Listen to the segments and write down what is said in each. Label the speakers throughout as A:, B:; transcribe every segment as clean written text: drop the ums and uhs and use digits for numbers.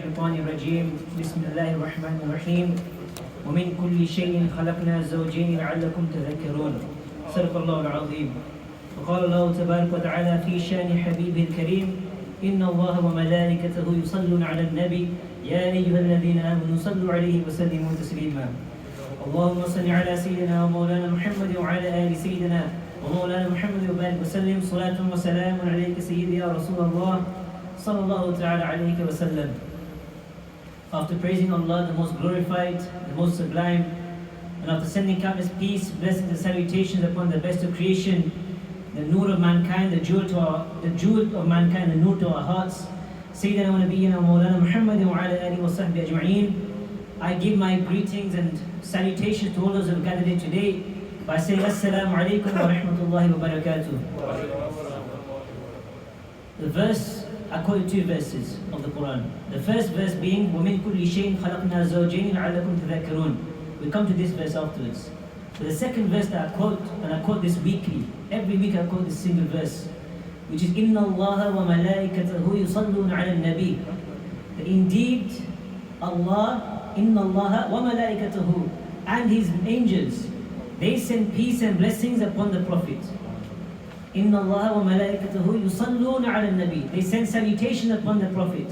A: الشيطان الرجيم بسم الله الرحمن الرحيم ومن كل شيء خلقنا زوجين لعلكم تذكرون صدق الله العظيم وقال الله تبارك وتعالى في شان حبيبه الكريم إن الله وملائكته يصلون على النبي يا أيها الذين آمنوا صلوا عليه وسلموا تسليما اللهم صل على سيدنا ومولانا محمد وعلى آل سيدنا ومولانا محمد وبارك وسلم صلاة وسلام عليك سيدي يا رسول الله صلى الله تعالى عليه وسلم. After praising Allah, the most glorified, the most sublime, and after sending countless peace, blessings and salutations upon the best of creation, the nur of mankind, the jewel of mankind, the nur to our hearts, Sayyidina wa Nabiyyina wa Mawlana Muhammad wa ala alihi wa sahbihi ajma'een, I give my greetings and salutations to all those who have gathered here today by saying Assalamu alaikum wa rahmatullahi wa barakatuh. The verse, I quote two verses of the Quran. The first verse being, وَمِن كُلِّ شَيْءٍ خَلَقْنَا زَوْجَيْنِ لَعَلَّكُمْ تَذَكَّرُونَ. We come to this verse afterwards. But the second verse that I quote, and I quote this weekly, every week I quote this single verse, which is إِنَّ اللَّهَ وَمَلَائِكَتَهُ يُصَلُّونَ عَلَى النَّبِيِّ. That indeed, Allah, إِنَّ اللَّهَ وَمَلَائِكَتَهُ, and His angels, they send peace and blessings upon the Prophet. إِنَّ اللَّهَ وَمَلَائِكَتَهُ يُصَلُّونَ عَلَى النَّبِيِّ. They send salutation upon the Prophet.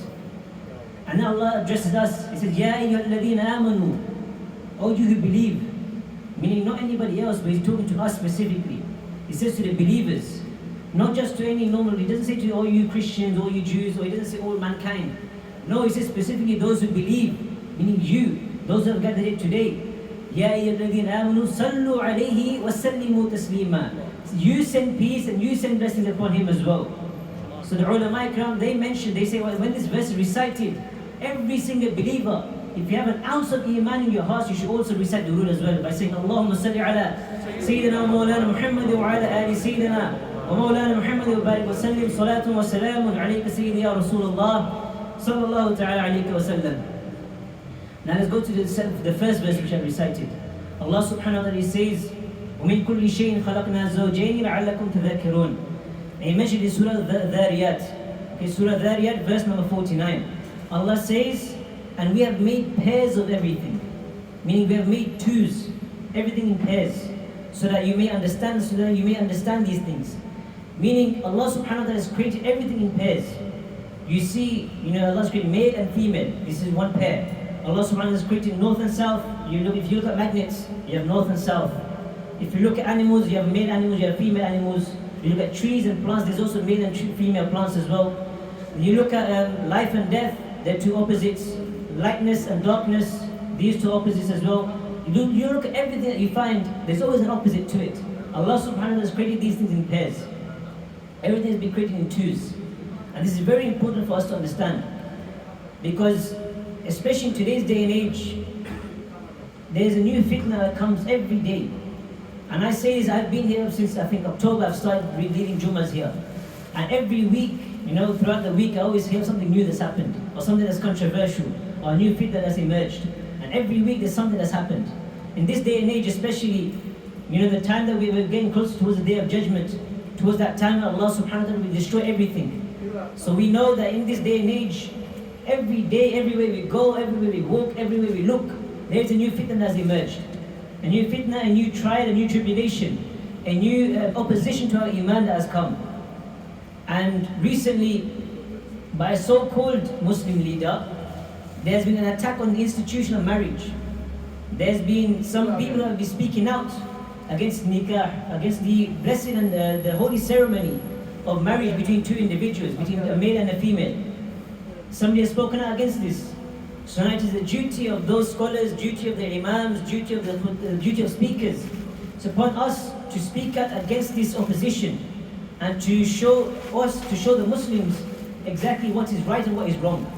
A: And now Allah addresses us. He says, يَا أَيُّهَا الَّذِينَ آمَنُوا, O you who believe. Meaning not anybody else, but He's talking to us specifically. He says to the believers, not just to any normal. He doesn't say to all you Christians, all you Jews, or He doesn't say all mankind. No, He says specifically those who believe, meaning you, those who have gathered here today. يَا أَيُّهَا الَّذِينَ آمَنُوا صَلُّوا عَلَيْهِ وَسَلِّمُوا تَسْلِيمًا. You send peace and you send blessings upon him as well. So the ulama ikram, they mention, they say, well, when this verse is recited, every single believer, if you have an ounce of iman in your heart, you should also recite the rule as well by saying, Allahumma salli ala Sayyidina wa Mawlana Muhammad wa ala ali Sayyidina wa Mawlana Muhammad wa barik wa sallim salatun wa salamun alayka Sayyidi ya Rasulullah sallallahu ta'ala alayka wa sallam. Now let's go to the first verse which I recited. Allah subhanahu wa ta'ala says, وَمِن كُلِّ شَيْءٍ خَلَقْنَا زَوْجَيْنِ لَعَلَّكُمْ تَذَكَّرُونَ. And He mentioned in Surah Dhariyat. Okay, Surah Dhariyat, verse number 49. Allah says, and we have made pairs of everything. Meaning we have made twos, everything in pairs. So that you may understand, these things. Meaning Allah subhanahu wa ta'ala has created everything in pairs. You see, Allah has created male and female. This is one pair. Allah subhanahu wa ta'ala has created north and south. If you look at magnets, you have north and south. If you look at animals, you have male animals, you have female animals. You look at trees and plants, there's also male and female plants as well. When you look at life and death, they're two opposites. Lightness and darkness, these two opposites as well. You look at everything that you find, there's always an opposite to it. Allah subhanahu wa ta'ala has created these things in pairs. Everything has been created in twos. And this is very important for us to understand. Because, especially in today's day and age, there's a new fitna that comes every day. And I say this, I've been here since I think October, I've started leading Jummahs here. And every week, throughout the week, I always hear something new that's happened, or something that's controversial, or a new fitna that's emerged. And every week there's something that's happened. In this day and age especially, the time that we were getting closer towards the Day of Judgment, towards that time that Allah subhanahu wa ta'ala will destroy everything. So we know that in this day and age, every day, everywhere we go, everywhere we walk, everywhere we look, there's a new fitna that's emerged. A new fitna, a new trial, a new tribulation, a new opposition to our iman that has come. And recently, by a so-called Muslim leader, there's been an attack on the institution of marriage. There's been some people who have been speaking out against nikah, against the blessed and the holy ceremony of marriage between two individuals, between a male and a female. Somebody has spoken out against this. So now it is the duty of those scholars, duty of the imams, duty of speakers. It's upon us to speak out against this opposition and to show the Muslims exactly what is right and what is wrong.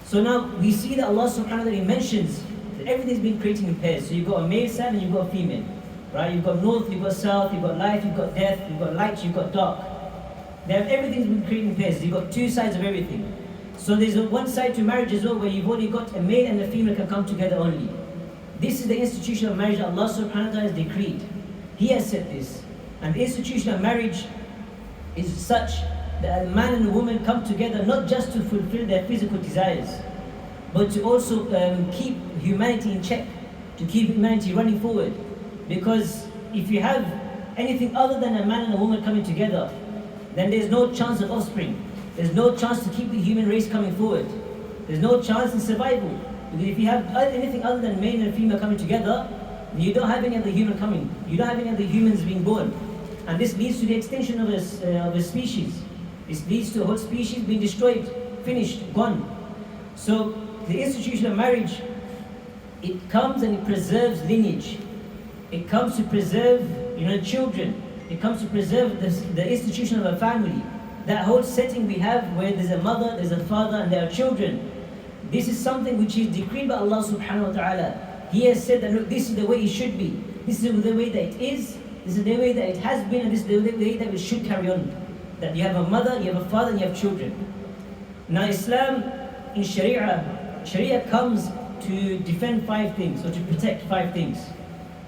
A: So now we see that Allah subhanahu wa ta'ala mentions that everything's been created in pairs. So you've got a male side and you've got a female. Right? You've got north, you've got south, you've got life, you've got death, you've got light, you've got dark. Everything's been created in pairs. You've got two sides of everything. So there's one side to marriage as well, where you've only got a male and a female can come together only. This is the institution of marriage that Allah subhanahu wa ta'ala has decreed. He has said this. And the institution of marriage is such that a man and a woman come together not just to fulfill their physical desires, but to also keep humanity in check, to keep humanity running forward. Because if you have anything other than a man and a woman coming together, then there's no chance of offspring. There's no chance to keep the human race coming forward. There's no chance in survival. Because if you have anything other than male and female coming together, you don't have any other human coming. You don't have any other humans being born. And this leads to the extinction of a species. This leads to a whole species being destroyed, finished, gone. So the institution of marriage, it comes and it preserves lineage. It comes to preserve, children. It comes to preserve the institution of a family. That whole setting we have where there's a mother, there's a father, and there are children. This is something which is decreed by Allah subhanahu wa ta'ala. He has said that, look, this is the way it should be. This is the way that it is. This is the way that it has been, and this is the way that it should carry on. That you have a mother, you have a father, and you have children. Now Islam in Sharia comes to defend 5 things, or to protect 5 things.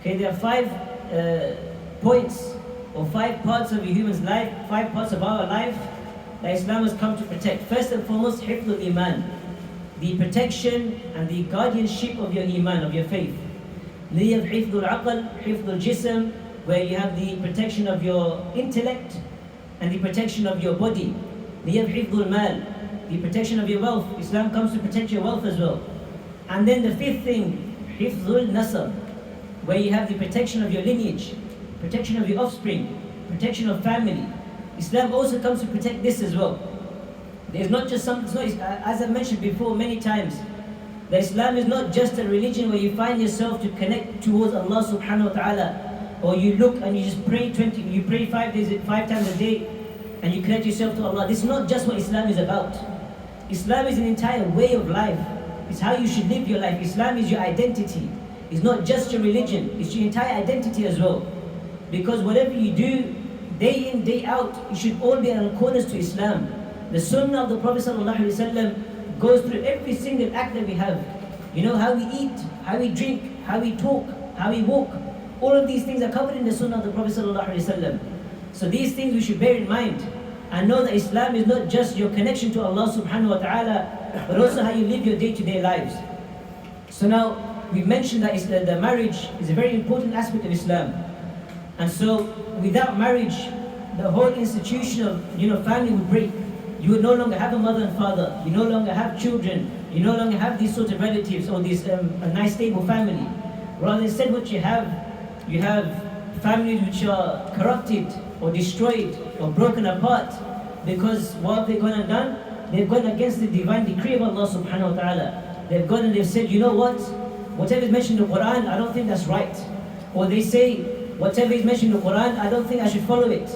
A: Okay, there are 5 points, or 5 parts of a human's life, 5 parts of our life that Islam has come to protect. First and foremost, hifdul iman, the protection and the guardianship of your iman, of your faith. Then you have hifdul aql, hifdul jism, where you have the protection of your intellect and the protection of your body. Then you have hifdul mal, the protection of your wealth. Islam comes to protect your wealth as well. And then the 5th thing, hifdul nasab, where you have the protection of your lineage, protection of your offspring, protection of family. Islam also comes to protect this as well. There's not just as I mentioned before many times, that Islam is not just a religion where you find yourself to connect towards Allah subhanahu wa ta'ala, or you look and you just pray you pray 5 times a day, and you connect yourself to Allah. This is not just what Islam is about. Islam is an entire way of life. It's how you should live your life. Islam is your identity. It's not just your religion, it's your entire identity as well. Because whatever you do, day in, day out, it should all be in accordance to Islam. The sunnah of the Prophet ﷺ goes through every single act that we have. How we eat, how we drink, how we talk, how we walk. All of these things are covered in the sunnah of the Prophet ﷺ. So these things we should bear in mind. And know that Islam is not just your connection to Allah subhanahu wa ta'ala, but also how you live your day-to-day lives. So now, we've mentioned that the marriage is a very important aspect of Islam. And so, without marriage, the whole institution of family would break. You would no longer have a mother and father. You no longer have children. You no longer have these sort of relatives or this a nice stable family. Rather, instead, what you have families which are corrupted or destroyed or broken apart, because what have they gone and done? They've gone against the divine decree of Allah subhanahu wa ta'ala. They've gone and they've said, you know what? Whatever is mentioned in the Quran, I don't think that's right. Or they say, whatever is mentioned in the Quran, I don't think I should follow it.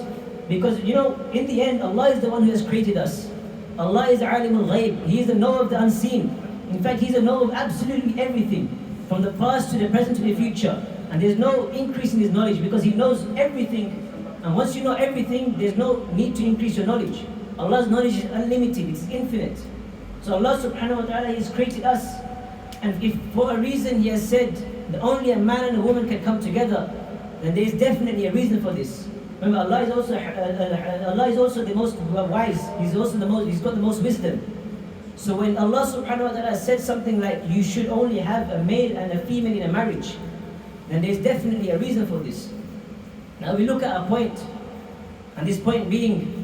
A: Because in the end, Allah is the one who has created us. Allah is Alimul Ghaib. He is the knower of the unseen. In fact, He is the knower of absolutely everything, from the past to the present to the future. And there's no increase in His knowledge because He knows everything. And once you know everything, there's no need to increase your knowledge. Allah's knowledge is unlimited, it's infinite. So Allah subhanahu wa ta'ala has created us. And if for a reason He has said that only a man and a woman can come together, then there is definitely a reason for this. Remember, Allah is also the most wise. He's got the most wisdom. So when Allah subhanahu wa ta'ala said something like, you should only have a male and a female in a marriage, then there's definitely a reason for this. Now we look at a point, and this point being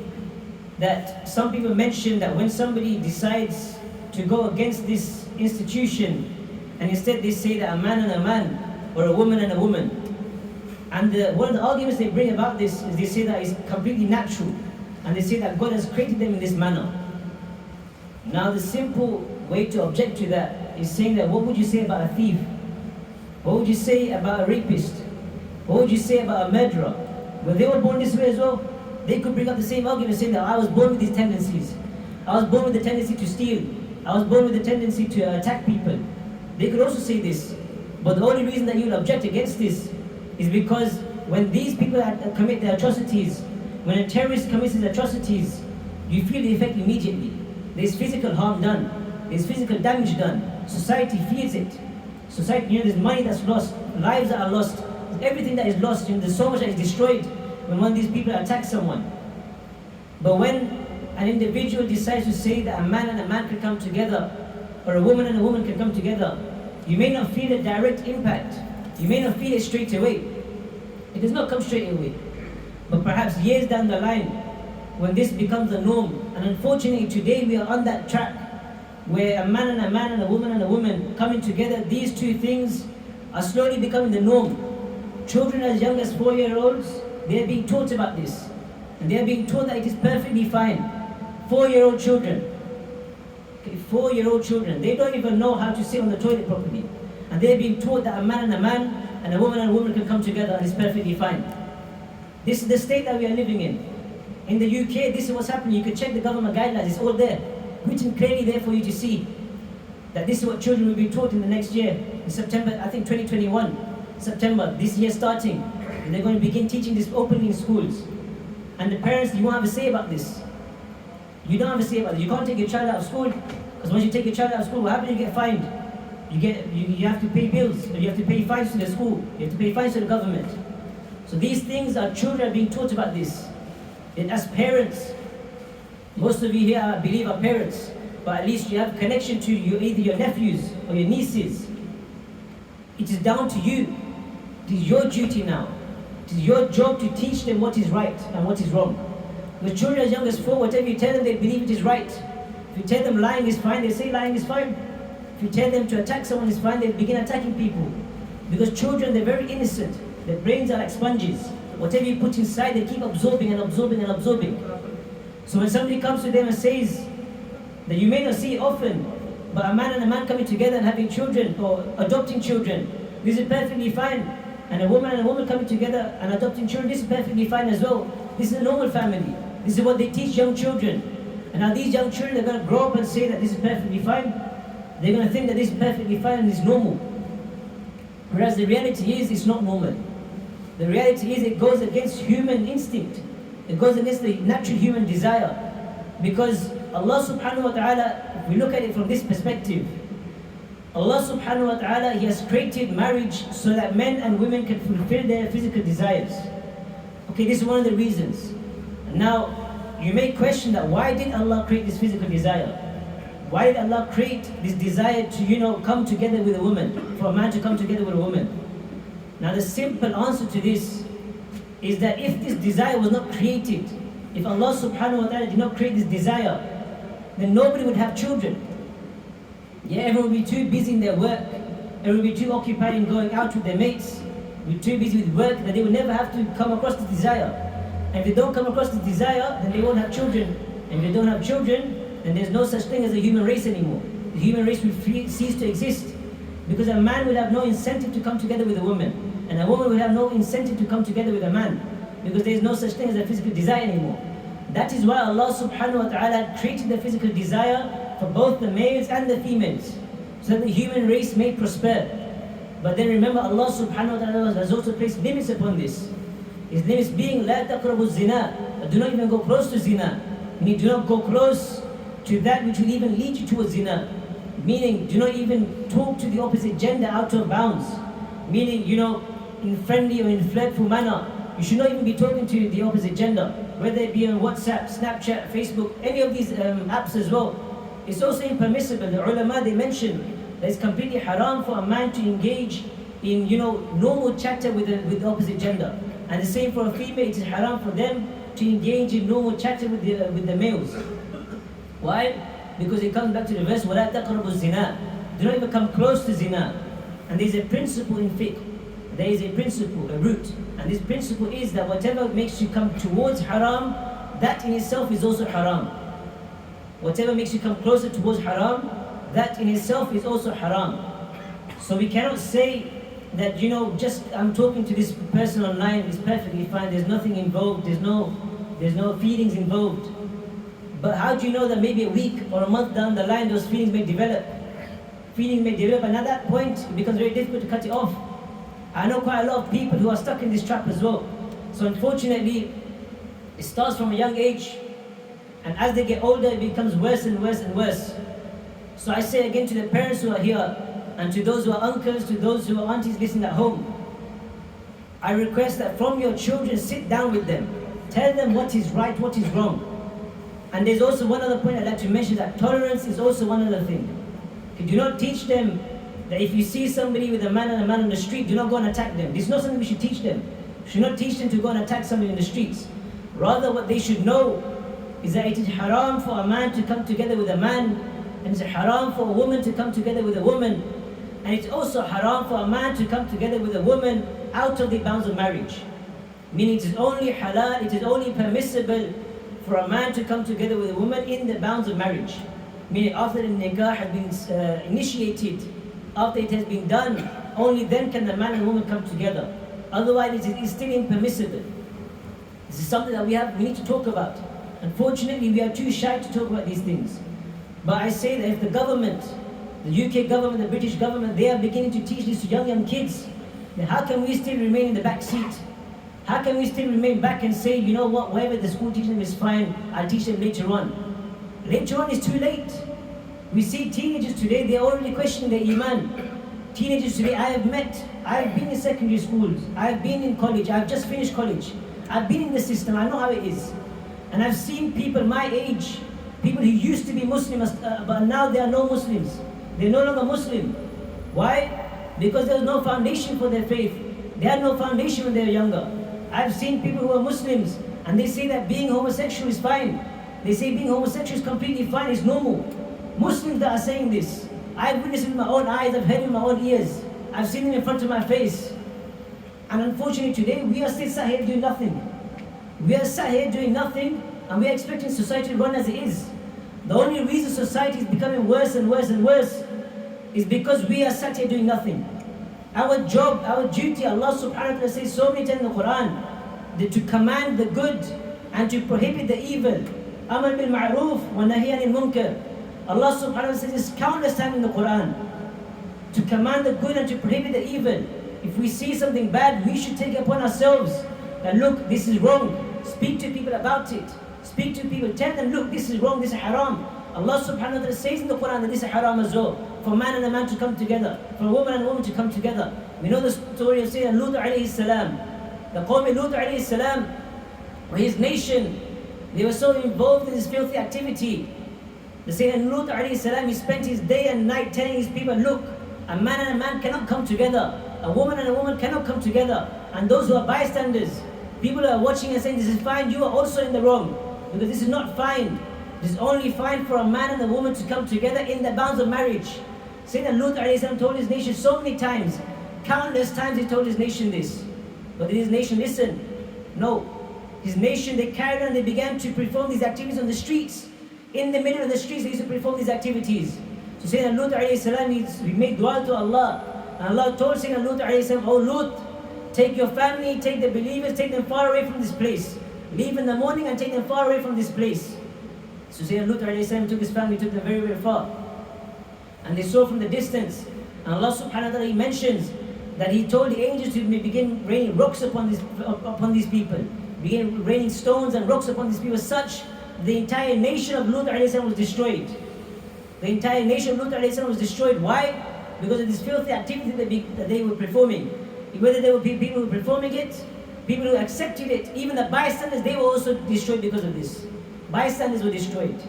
A: that some people mention that when somebody decides to go against this institution, and instead they say that a man and a man, or a woman and a woman, and one of the arguments they bring about this is they say that it's completely natural, and they say that God has created them in this manner. Now the simple way to object to that is saying that what would you say about a thief? What would you say about a rapist? What would you say about a murderer? Were they all born this way as well? They could bring up the same argument saying that I was born with these tendencies. I was born with the tendency to steal. I was born with the tendency to attack people. They could also say this. But the only reason that you will object against this is because when these people commit their atrocities, when a terrorist commits his atrocities, you feel the effect immediately. There's physical harm done. There's physical damage done. Society feels it. Society, there's money that's lost, lives that are lost, everything that is lost, there's so much that is destroyed when one of these people attacks someone. But when an individual decides to say that a man and a man can come together, or a woman and a woman can come together, you may not feel a direct impact. You may not feel it straight away. It does not come straight away. But perhaps years down the line, when this becomes the norm, and unfortunately today we are on that track, where a man and a woman coming together, these two things are slowly becoming the norm. Children as young as 4-year-olds, they are being taught about this. And they are being taught that it is perfectly fine. 4-year-old children. Okay, 4-year-old children, they don't even know how to sit on the toilet properly. And they are being taught that a man and a woman can come together and it's perfectly fine. This is the state that we are living in. In the UK, this is what's happening. You can check the government guidelines, it's all there. Written clearly there for you to see that this is what children will be taught in the next year, in September, I think 2021, September, this year starting. And they're going to begin teaching this openly in schools. And the parents, you won't have a say about this. You don't have a say about this. You can't take your child out of school, because once you take your child out of school, what happens? You get fined. You have to pay bills, or you have to pay fines to the school, you have to pay fines to the government. So these things, our children are being taught about this. And as parents, most of you here, I believe, are parents, but at least you have a connection to either your nephews or your nieces. It is down to you. It is your duty now. It is your job to teach them what is right and what is wrong. With children as young as 4, whatever you tell them, they believe it is right. If you tell them lying is fine, they say lying is fine. If you tell them to attack someone is fine, they begin attacking people. Because children, they're very innocent. Their brains are like sponges. Whatever you put inside, they keep absorbing and absorbing and absorbing. So when somebody comes to them and says that you may not see it often, but a man and a man coming together and having children or adopting children, this is perfectly fine. And a woman coming together and adopting children, this is perfectly fine as well. This is a normal family. This is what they teach young children. And now these young children are going to grow up and say that this is perfectly fine. They're going to think that this is perfectly fine and it's normal. Whereas the reality is, it's not normal. The reality is, it goes against human instinct. It goes against the natural human desire. Because Allah subhanahu wa ta'ala, if we look at it from this perspective, Allah subhanahu wa ta'ala, He has created marriage so that men and women can fulfill their physical desires. Okay, this is one of the reasons. Now, you may question that, why did Allah create this physical desire? Why did Allah create this desire to, come together with a woman, for a man to come together with a woman? Now the simple answer to this is that if this desire was not created, if Allah subhanahu wa ta'ala did not create this desire, then nobody would have children. Yeah, everyone would be too busy in their work, everyone would be too occupied in going out with their mates, be too busy with work that they would never have to come across the desire. And if they don't come across the desire, then they won't have children. And if they don't have children, then there's no such thing as a human race anymore. The human race will cease to exist. Because a man will have no incentive to come together with a woman. And a woman will have no incentive to come together with a man. Because there is no such thing as a physical desire anymore. That is why Allah subhanahu wa ta'ala created the physical desire for both the males and the females. So that the human race may prosper. But then remember, Allah subhanahu wa ta'ala has also placed limits upon this. His limits being, لَا تَقْرَبُوا الزِّنَا. Do not even go close to zina. Meaning, do not go close to that which will even lead you towards zina. Meaning, do not even talk to the opposite gender out of bounds. Meaning, in friendly or in flirtful manner. You should not even be talking to the opposite gender. Whether it be on WhatsApp, Snapchat, Facebook, any of these apps as well. It's also impermissible. The ulama, they mention that it's completely haram for a man to engage in, normal chatter with the opposite gender. And the same for a female, it is haram for them to engage in normal chatter with the males. Why? Because it comes back to the verse, وَلَا تَقْرَبُوا الزِّنَا. Do not even come close to zina. And there's a principle in fiqh. There is a principle, a root. And this principle is that whatever makes you come towards haram, that in itself is also haram. Whatever makes you come closer towards haram, that in itself is also haram. So we cannot say that, just I'm talking to this person online, it's perfectly fine, there's nothing involved, there's no feelings involved. But how do you know that maybe a week or a month down the line those feelings may develop? Feelings may develop, and at that point it becomes very difficult to cut it off. I know quite a lot of people who are stuck in this trap as well. So unfortunately, it starts from a young age, and as they get older, it becomes worse and worse and worse. So I say again to the parents who are here, and to those who are uncles, to those who are aunties listening at home, I request that from your children, sit down with them. Tell them what is right, what is wrong. And there's also one other point I'd like to mention, that tolerance is also one other thing. Do not teach them that if you see somebody with a man and a man on the street, do not go and attack them. This is not something we should teach them. We should not teach them to go and attack somebody in the streets. Rather, what they should know is that it is haram for a man to come together with a man, and it's haram for a woman to come together with a woman, and it's also haram for a man to come together with a woman out of the bounds of marriage. Meaning it is only halal, it is only permissible for a man to come together with a woman in the bounds of marriage. Meaning after the nikah has been initiated, after it has been done, only then can the man and woman come together. Otherwise it is still impermissible. This is something that we need to talk about. Unfortunately, we are too shy to talk about these things. But I say that if the government, the UK government, the British government, they are beginning to teach this to young kids, then how can we still remain in the back seat? How can we still remain back and say, you know what, whatever the school teaches them is fine, I'll teach them later on. Later on is too late. We see teenagers today, they are already questioning their iman. Teenagers today, I have been in secondary schools, I have been in college, I have just finished college. I've been in the system, I know how it is. And I've seen people my age, people who used to be Muslims, but now they are no Muslims. They're no longer Muslim. Why? Because there's no foundation for their faith. They had no foundation when they were younger. I've seen people who are Muslims, and they say that being homosexual is fine. They say being homosexual is completely fine, it's normal. Muslims that are saying this, I've witnessed it with my own eyes, I've heard it with my own ears. I've seen them in front of my face. And unfortunately today, we are still sat here doing nothing. We are sat here doing nothing, and we are expecting society to run as it is. The only reason society is becoming worse and worse and worse is because we are sat here doing nothing. Our job, our duty, Allah subhanahu wa ta'ala says so many times in the Quran, that to command the good and to prohibit the evil. Amr bil ma'roof wa nahi anil munkar. Allah subhanahu wa ta'ala says this countless times in the Quran. To command the good and to prohibit the evil. If we see something bad, we should take it upon ourselves that look, this is wrong. Speak to people about it. Speak to people, tell them, look, this is wrong, this is haram. Allah subhanahu wa ta'ala says in the Quran that this is haram as well. For a man and a man to come together, for a woman and a woman to come together. We know the story of Sayyidina Lut alayhi salam. The Qawm Lut alayhi salam, where his nation, they were so involved in this filthy activity. The Sayyidina Lut alayhi salam, he spent his day and night telling his people, look, a man and a man cannot come together. A woman and a woman cannot come together. And those who are bystanders, people who are watching and saying this is fine, you are also in the wrong. Because this is not fine. It is only fine for a man and a woman to come together in the bounds of marriage. Sayyidina Lut alayhi salam told his nation so many times, countless times he told his nation this. But did his nation listen? No. His nation, they carried on, they began to perform these activities on the streets. In the middle of the streets, they used to perform these activities. So Sayyidina Lut alayhi salam, he made dua to Allah. And Allah told Sayyidina Lut alayhi salam, oh Lut, take your family, take the believers, take them far away from this place. Leave in the morning and take them far away from this place. So Sayyidina Lut alayhi salam took his family, took them very, very far. And they saw from the distance. And Allah subhanahu wa ta'ala, he mentions that he told the angels to begin raining rocks upon these people. Begin raining stones and rocks upon these people, such the entire nation of Lut alayhi salam was destroyed. The entire nation of Lut alayhi salam was destroyed. Why? Because of this filthy activity that they were performing. Whether there were people who were performing it, people who accepted it, even the bystanders, they were also destroyed because of this. Bystanders were destroyed.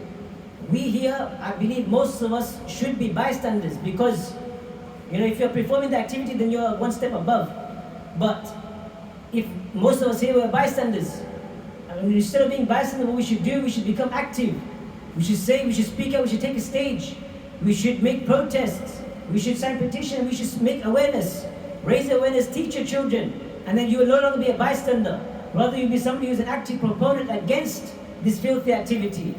A: We here, I believe most of us should be bystanders because, if you're performing the activity, then you're one step above. But if most of us here were bystanders, instead of being bystanders, what we should do, we should become active. We should say, we should speak out, we should take a stage. We should make protests. We should sign petitions, we should make awareness. Raise awareness, teach your children. And then you will no longer be a bystander. Rather, you'll be somebody who's an active proponent against this filthy activity.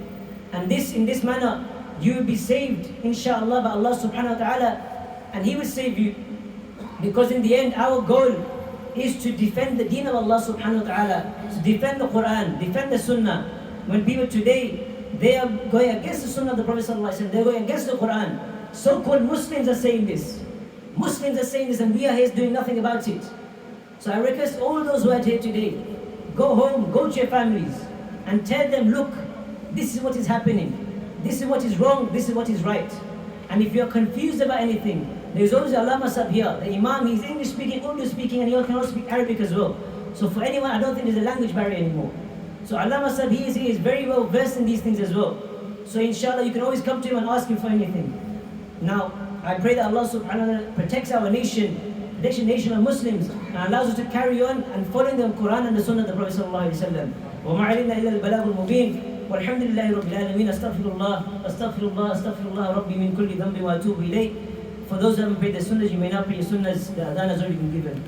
A: And in this manner, you will be saved, inshallah, by Allah subhanahu wa ta'ala. And He will save you. Because in the end, our goal is to defend the deen of Allah subhanahu wa ta'ala. To defend the Quran, defend the Sunnah. When people today, they are going against the Sunnah of the Prophet sallallahu alaihi wasallam, they're going against the Quran. So-called Muslims are saying this. Muslims are saying this, and we are here doing nothing about it. So I request all those who are here today, go home, go to your families, and tell them, look, this is what is happening. This is what is wrong, this is what is right. And if you're confused about anything, there's always Allama Sahib here. The Imam, he's English speaking, Urdu speaking, and he can also speak Arabic as well. So for anyone, I don't think there's a language barrier anymore. So Allama Sahib, he is very well versed in these things as well. So inshallah, you can always come to him and ask him for anything. Now, I pray that Allah subhanahu wa ta'ala protects our nation, protects the nation of Muslims, and allows us to carry on and following the Quran and the Sunnah of the Prophet sallallahu alaihi wasallam. وما علينا إلا البلاغ المبين والحمد لله رب العالمين. أستغفر الله ربي من كل ذنب وأتوب إليه. For those who haven't prayed the sunnahs, you may not pray your sunnahs. The adhan has already been given.